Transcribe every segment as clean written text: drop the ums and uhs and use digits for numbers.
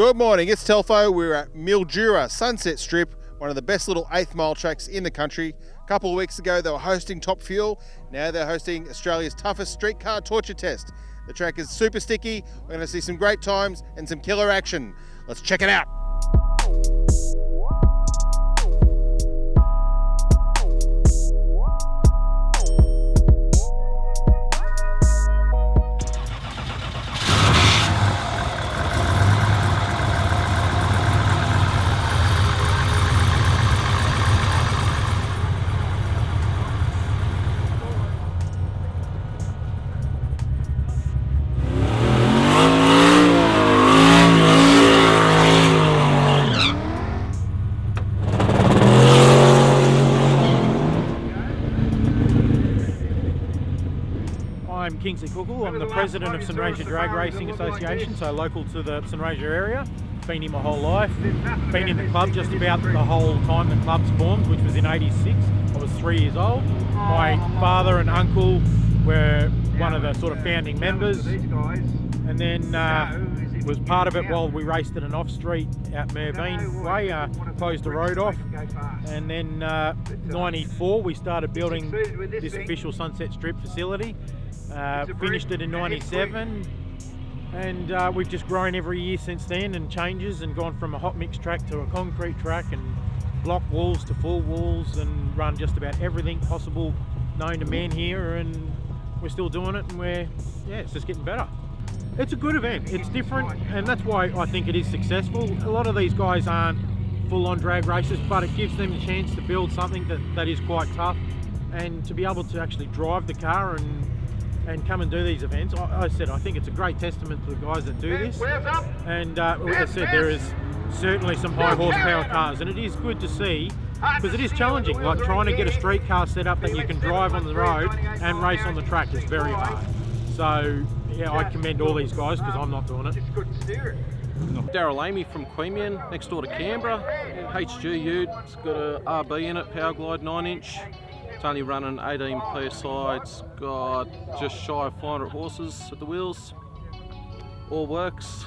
Good morning, it's Telfo. We're at Mildura Sunset Strip, one of the best little 8th mile tracks in the country. A couple of weeks ago they were hosting Top Fuel. Now they're hosting Australia's toughest streetcar torture test. The track is super sticky. We're going to see some great times and some killer action. Let's check it out. I'm Kingsley Cookle. I'm the president of St Ranger Drag Racing Association, so local to the St Ranger area. Been here my whole life. Been in the club just about the whole time the club's formed, which was in '86. I was 3 years old. My father and uncle were one of the sort of founding members, and then was part of it while we raced at an off street out Mervine Way, closed the road off, and then '94 we started building this official Sunset Strip facility. Finished it in '97, and we've just grown every year since then, and changes, and gone from a hot mix track to a concrete track, and block walls to full walls, and run just about everything possible known to man here, and we're still doing it, and it's just getting better. It's a good event, it's different, and that's why I think it is successful. A lot of these guys aren't full-on drag racers, but it gives them a chance to build something that is quite tough, and to be able to actually drive the car and come and do these events. I think it's a great testament to the guys that do this. And like I said, there is certainly some high horsepower cars, and it is good to see, because it is challenging. Like trying to get a street car set up that you can drive on the road and race on the track is very hard. So yeah, I commend all these guys, because I'm not doing it. Daryl Amy from Queanbeyan, next door to Canberra. HG Ute, it's got a RB in it, Power Glide 9-inch. It's only running 18 PSI, it's got just shy of 400 horses at the wheels. All works.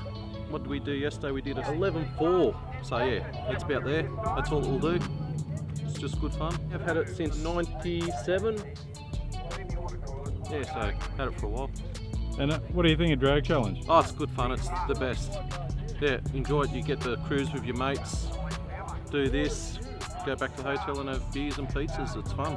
What did we do yesterday? We did a 11.4. So yeah, it's about there. That's all it will do. It's just good fun. I've had it since '97. Yeah, so had it for a while. And what do you think of Drag Challenge? Oh, it's good fun. It's the best. Yeah, enjoy it. You get to cruise with your mates, do this, go back to the hotel and have beers and pizzas. It's fun.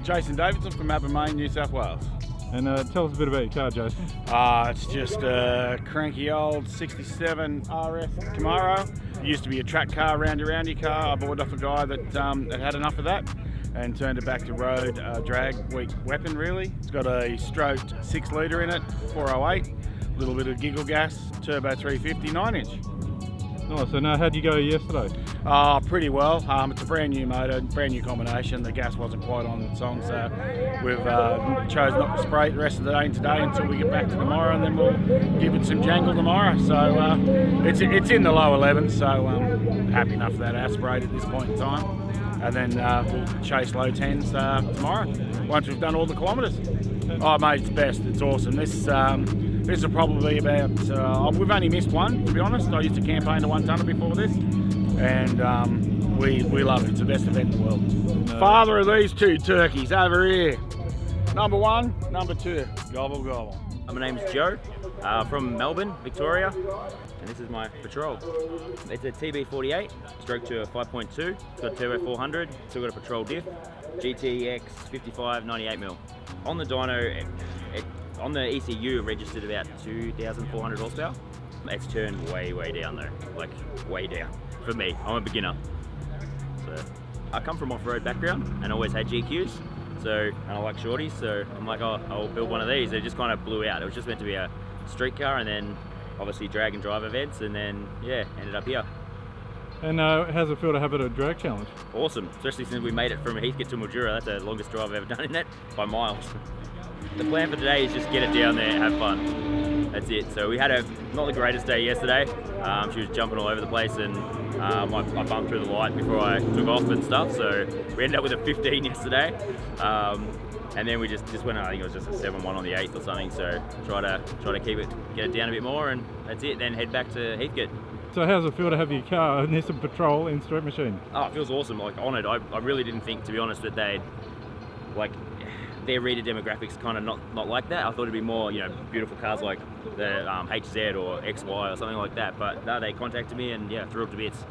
Jason Davidson from Abermain, New South Wales. And tell us a bit about your car, Jason. It's just a cranky old 67 RS Camaro. It used to be a track car, roundy car. I bought it off a guy that had enough of that and turned it back to road drag weak weapon, really. It's got a stroked 6 litre in it, 408, a little bit of giggle gas, turbo 350, 9-inch. Nice. And how'd you go yesterday? Pretty well. It's a brand new motor, brand new combination. The gas wasn't quite on the song, so we've chose not to spray it the rest of the day and today until we get back to tomorrow, and then we'll give it some jangle tomorrow. So it's in the low 11s, so happy enough for that aspirate at this point in time. And then we'll chase low 10s tomorrow once we've done all the kilometres. Oh mate, it's best. It's awesome. This will probably be about, we've only missed one, to be honest. I used to campaign to 1 tonner before this, and we love it. It's the best event in the world. Father of these 2 turkeys over here. Number 1, number 2. Gobble, gobble. My name's Joe, from Melbourne, Victoria, and this is my Patrol. It's a TB48, stroke to a 5.2. It's got a turbo 400, still got a Patrol diff, GTX 55 98mm. On the dyno, on the ECU, it registered about 2,400 horsepower. It's turned way down though, like way down. For me, I'm a beginner. So I come from off-road background and always had GQs. And I like shorties, so I'm like, oh, I'll build one of these. It just kind of blew out. It was just meant to be a street car, and then obviously drag and drive events, and then yeah, ended up here. And how's it feel to have it at Drag Challenge? Awesome, especially since we made it from Heathcote to Mildura. That's the longest drive I've ever done in it, by miles. The plan for today is just get it down there and have fun. That's it. So we had not the greatest day yesterday. She was jumping all over the place, and I bumped through the light before I took off and stuff. So we ended up with a 15 yesterday. And then we just went, I think it was just a 7-1 on the 8th or something. So try to keep it, get it down a bit more, and that's it. Then head back to Heathcote. So how's it feel to have your car in this patrol in Street Machine? Oh, it feels awesome, like honoured. I really didn't think, to be honest, that they'd, like, their reader demographics kind of not like that. I thought it'd be more, you know, beautiful cars like the HZ or XY or something like that. But no, they contacted me and yeah, thrilled to bits.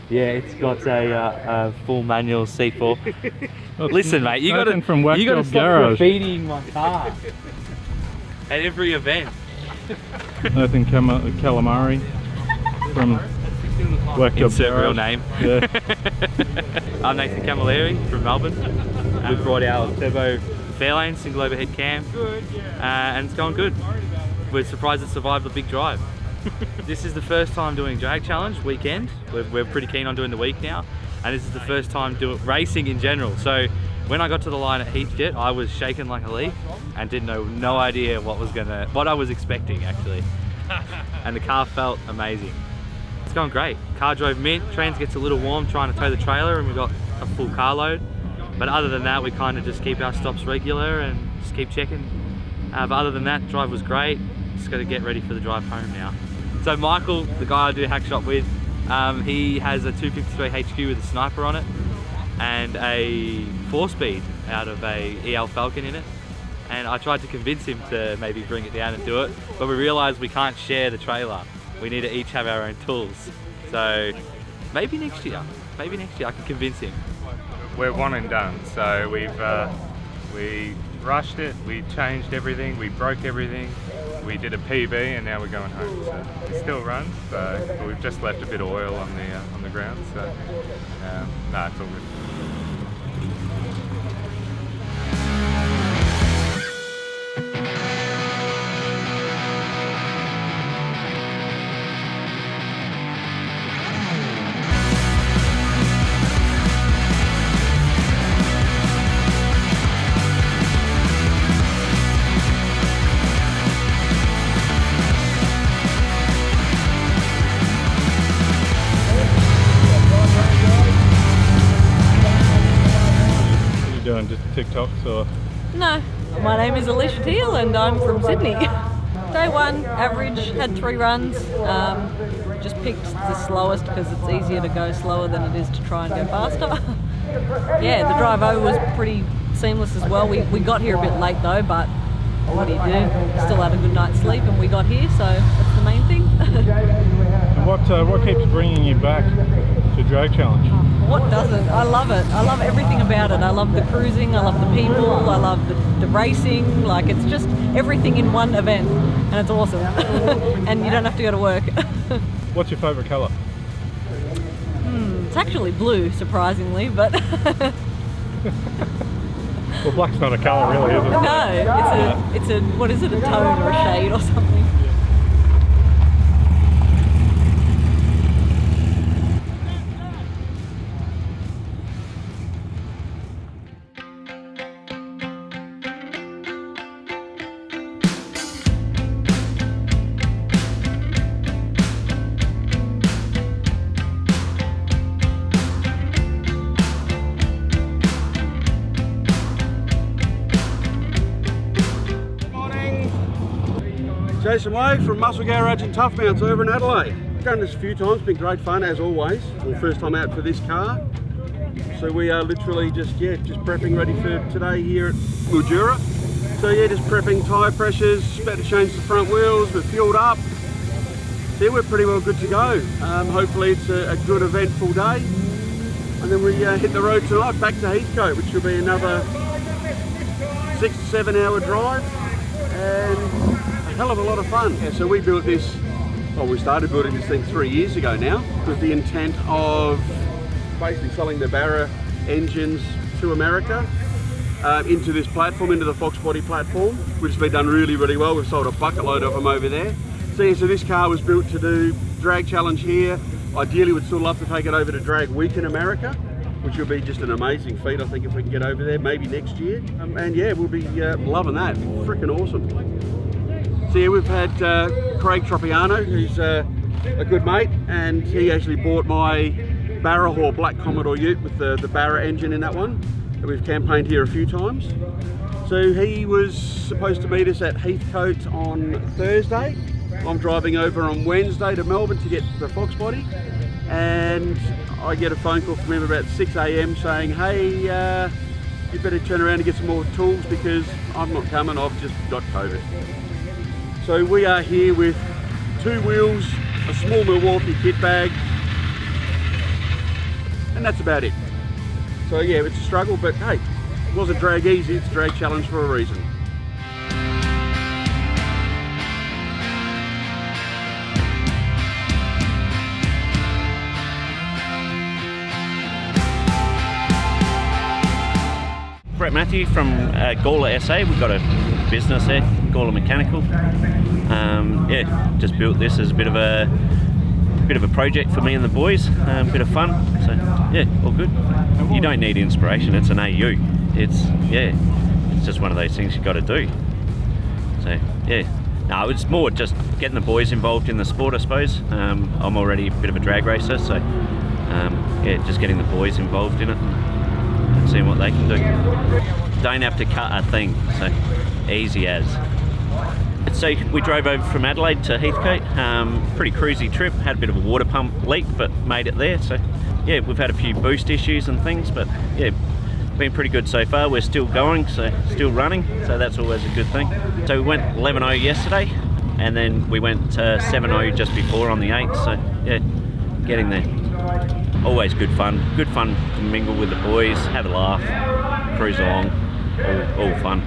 Yeah, it's got a full manual C4. Listen, mate, you got to stop graffitiing my car at every event. Atherton Calamari from Workjob Insert Garage. real name. Yeah. I'm Nathan Camilleri from Melbourne. We've brought our turbo Fairlane single overhead cam, and it's going good. We're surprised it survived the big drive. This is the first time doing drag challenge weekend. We're pretty keen on doing the week now, and this is the first time doing racing in general. So when I got to the line at Heatjet, I was shaking like a leaf and didn't know no idea what I was expecting actually. And the car felt amazing. It's going great. Car drove mint. Trans gets a little warm trying to tow the trailer, and we got a full carload. But other than that, we kind of just keep our stops regular and just keep checking. But other than that, drive was great. Just got to get ready for the drive home now. So Michael, the guy I do hack shop with, he has a 253 HQ with a sniper on it and a 4-speed out of a EL Falcon in it. And I tried to convince him to maybe bring it down and do it, but we realised we can't share the trailer. We need to each have our own tools. So maybe next year I can convince him. We're one and done, so we rushed it, we changed everything, we broke everything, we did a PB, and now we're going home. So it still runs, but we've just left a bit of oil on the ground, so no, it's all good. Doing just TikToks or? No, my name is Alicia Teal and I'm from Sydney. Day one, average, had 3 runs. Just picked the slowest because it's easier to go slower than it is to try and go faster. Yeah, the drive over was pretty seamless as well. We got here a bit late though, but what do you do? Still had a good night's sleep and we got here, so that's the main thing. And what keeps bringing you back to Drag Challenge? What doesn't? I love it. I love everything about it. I love the cruising, I love the people, I love the racing. Like, it's just everything in one event and it's awesome. And you don't have to go to work. What's your favourite colour? It's actually blue, surprisingly, but Well, black's not a colour really, is it? no, it's a what is it, a tone or a shade or something. Jason Way from Muscle Garage and Tough Mounts over in Adelaide. Done this a few times, been great fun as always. Well, first time out for this car. So we are literally just prepping ready for today here at Mildura. So yeah, just prepping tyre pressures, about to change the front wheels, we're fueled up. So yeah, we're pretty well good to go. Hopefully it's a good eventful day. And then we hit the road tonight back to Heathcote, which will be another 6 to 7 hour drive and a hell of a lot of fun. Yeah, so we built this, well, we started building this thing 3 years ago now with the intent of basically selling the Barra engines to America into this platform, into the Fox body platform, which has been done really, really well. We've sold a bucket load of them over there. So yeah, so this car was built to do drag challenge here. Ideally, we'd still love to take it over to Drag Week in America, which will be just an amazing feat, I think, if we can get over there, maybe next year. And yeah, we'll be loving that. Freaking awesome. So yeah, we've had Craig Tropiano, who's a good mate, and he actually bought my Barra Haul Black Commodore Ute with the Barra engine in that one. We've campaigned here a few times. So he was supposed to meet us at Heathcote on Thursday. I'm driving over on Wednesday to Melbourne to get the Fox body, and I get a phone call from him about 6 AM saying, hey, you better turn around and get some more tools because I'm not coming, I've just got COVID. So we are here with 2 wheels, a small Milwaukee kit bag, and that's about it. So yeah, it's a struggle, but hey, it wasn't drag easy, it's a drag challenge for a reason. Brett Matthew from Gawler SA. We've got a business there, Gawler Mechanical. Yeah, just built this as a bit of a project for me and the boys. Bit of fun. So yeah, all good. You don't need inspiration. It's an AU. It's just one of those things you got to do. So yeah, no, it's more just getting the boys involved in the sport, I suppose. I'm already a bit of a drag racer, so yeah, just getting the boys involved in it. Seeing what they can do. Don't have to cut a thing, so easy as. So we drove over from Adelaide to Heathcote, pretty cruisy trip, had a bit of a water pump leak but made it there. So yeah, we've had a few boost issues and things, but yeah, been pretty good so far. We're still going, so still running, so that's always a good thing. So we went 11:0 yesterday, and then we went 7:0 just before on the 8th, so yeah, getting there. Always good fun to mingle with the boys, have a laugh, cruise along, all fun.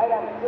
Camaro.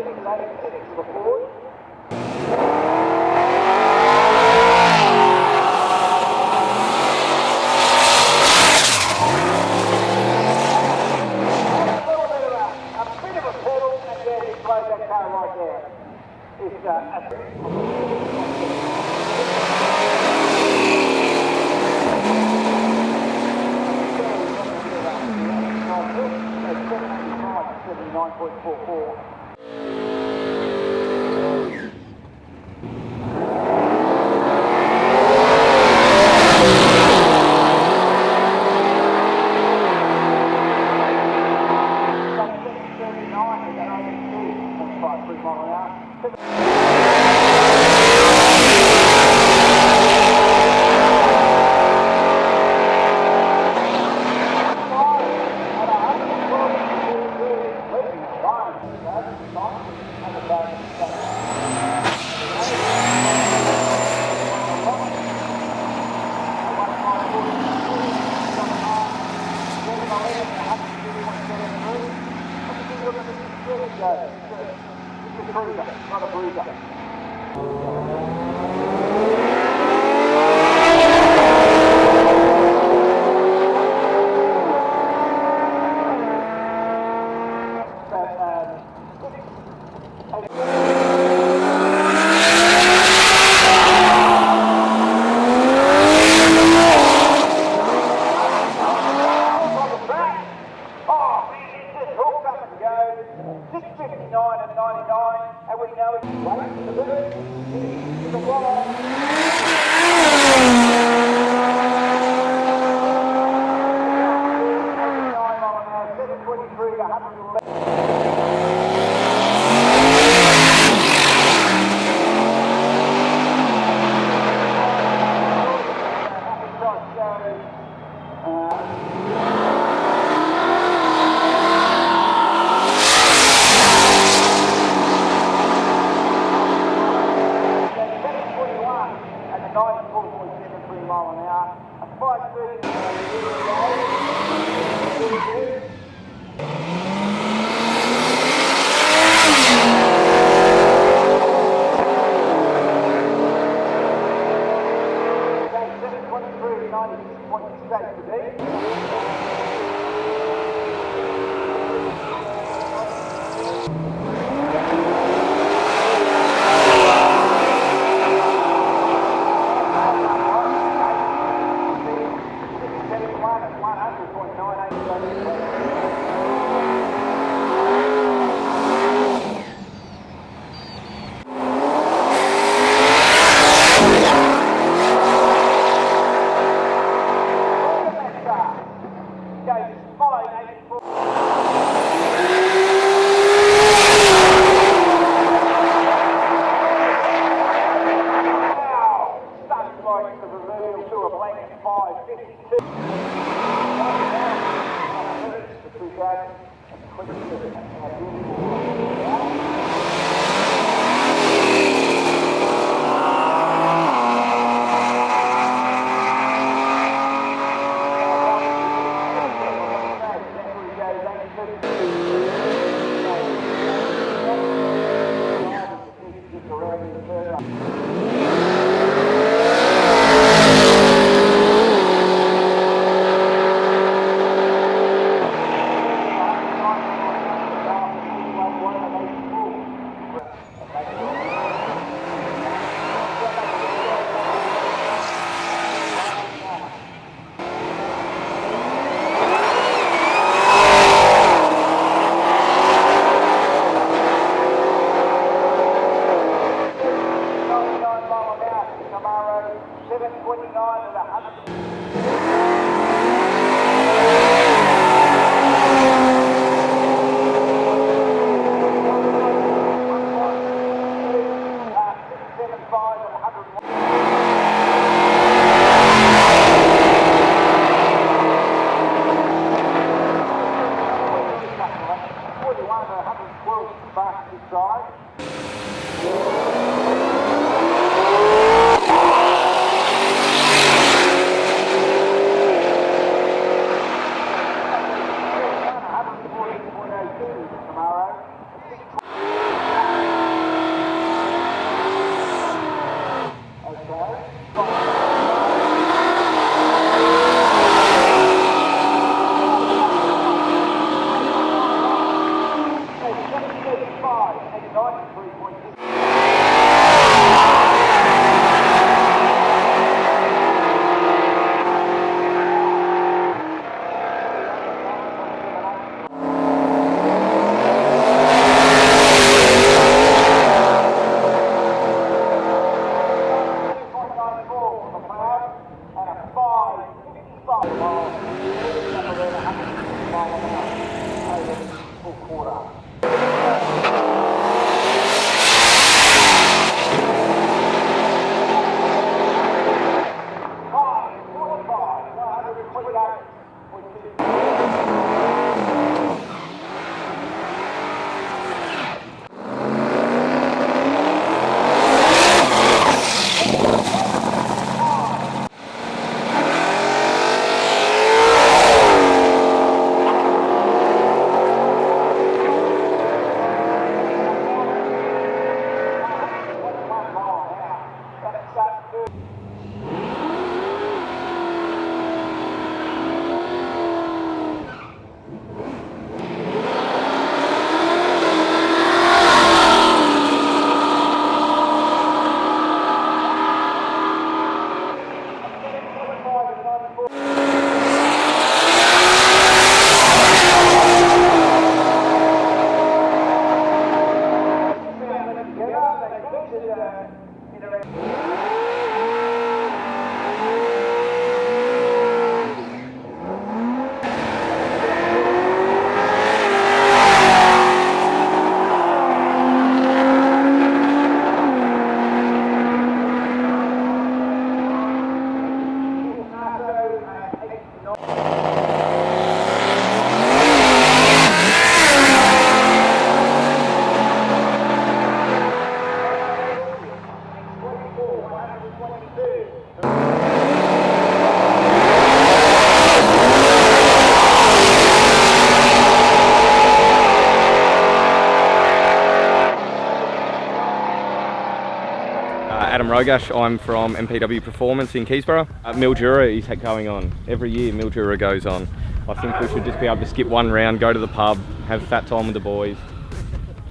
Rogash. I'm from MPW Performance in Keysborough. Mildura is going on. Every year Mildura goes on. I think we should just be able to skip one round, go to the pub, have fat time with the boys,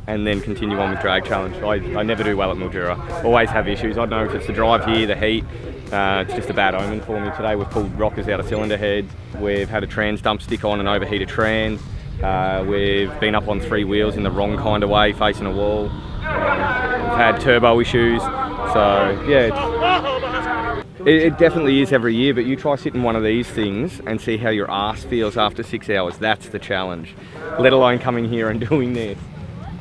and then continue on with Drag Challenge. I never do well at Mildura. Always have issues. I don't know if it's the drive here, the heat. It's just a bad omen for me today. We've pulled rockers out of cylinder heads. We've had a trans dump stick on and overheat a trans. We've been up on three wheels in the wrong kind of way, facing a wall. We've had turbo issues. So yeah, it definitely is every year, but you try sitting one of these things and see how your ass feels after 6 hours. That's the challenge, let alone coming here and doing this.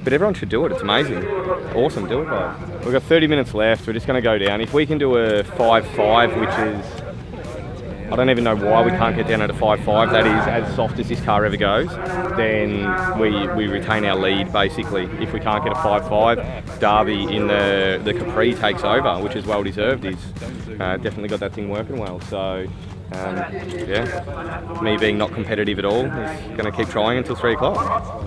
But everyone should do it, it's amazing. Awesome, do it guys. We've got 30 minutes left, we're just going to go down. If we can do a 5.5, which is, I don't even know why we can't get down at a 5.5, that is as soft as this car ever goes, then we retain our lead basically. If we can't get a 5.5, Darby in the Capri takes over, which is well deserved. He's definitely got that thing working well. So yeah, me being not competitive at all, is going to keep trying until 3 o'clock.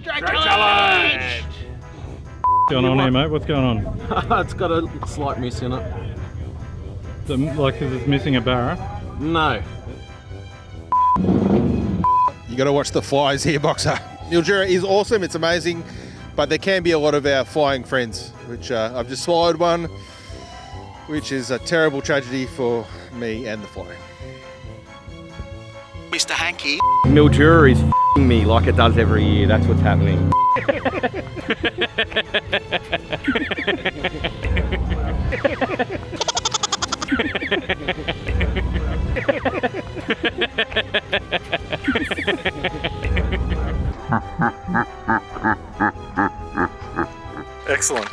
Drag challenge! What's going on here, mate? What's going on? It's got a slight miss in it. Like, is it missing a barra? No. You got to watch the flies here, Boxer. Mildura is awesome, it's amazing, but there can be a lot of our flying friends, which I've just swallowed one, which is a terrible tragedy for me and the fly. Mr. Hanky. Mildura is f***ing me like it does every year. That's what's happening. Excellent.